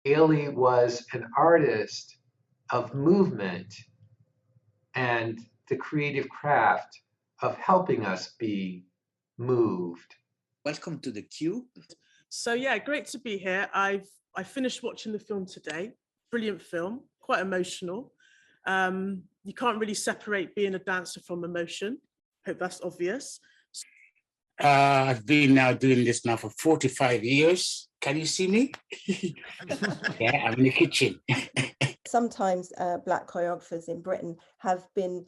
Ailey was an artist of movement and the creative craft of helping us be moved. Welcome to the Cube. So yeah, great to be here. I finished watching the film today. Brilliant film, quite emotional. You can't really separate being a dancer from emotion. Hope that's obvious. I've been now doing this now for 45 years. Can you see me? Yeah, I'm in the kitchen. Sometimes Black choreographers in Britain have been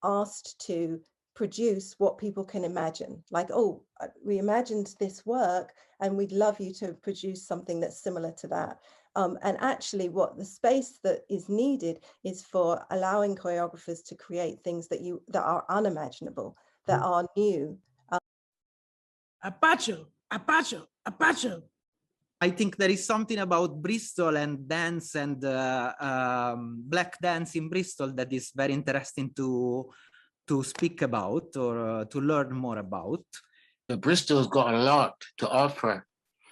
asked to produce what people can imagine. Like, oh, we imagined this work and we'd love you to produce something that's similar to that. And actually what the space that is needed is for allowing choreographers to create things that are unimaginable, that are new. Abajo, abajo, abajo. I think there is something about Bristol and dance and Black dance in Bristol that is very interesting to speak about or to learn more about. Bristol's got a lot to offer.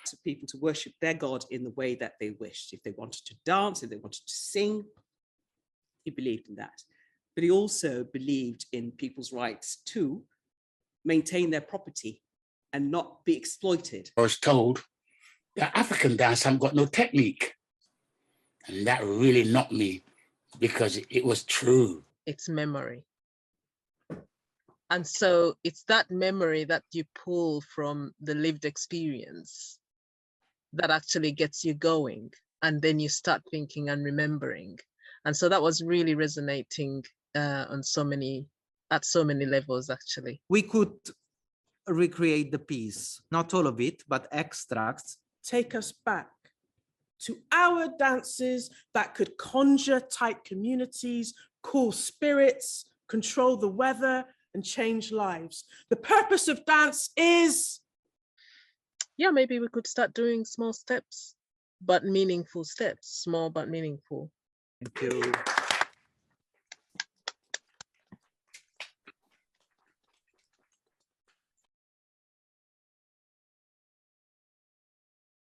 For people to worship their God in the way that they wished. If they wanted to dance, if they wanted to sing, he believed in that. But he also believed in people's rights to maintain their property and not be exploited. I was told that African dance haven't got no technique. And that really knocked me because it was true. It's memory. And so it's that memory that you pull from the lived experience that actually gets you going. And then you start thinking and remembering. And so that was really resonating at so many levels, actually. We could recreate the piece, not all of it, but extracts. Take us back to our dances that could conjure tight communities, cool spirits, control the weather, and change lives. The purpose of dance is... Yeah, maybe we could start doing small steps, but meaningful steps, small but meaningful. Thank you.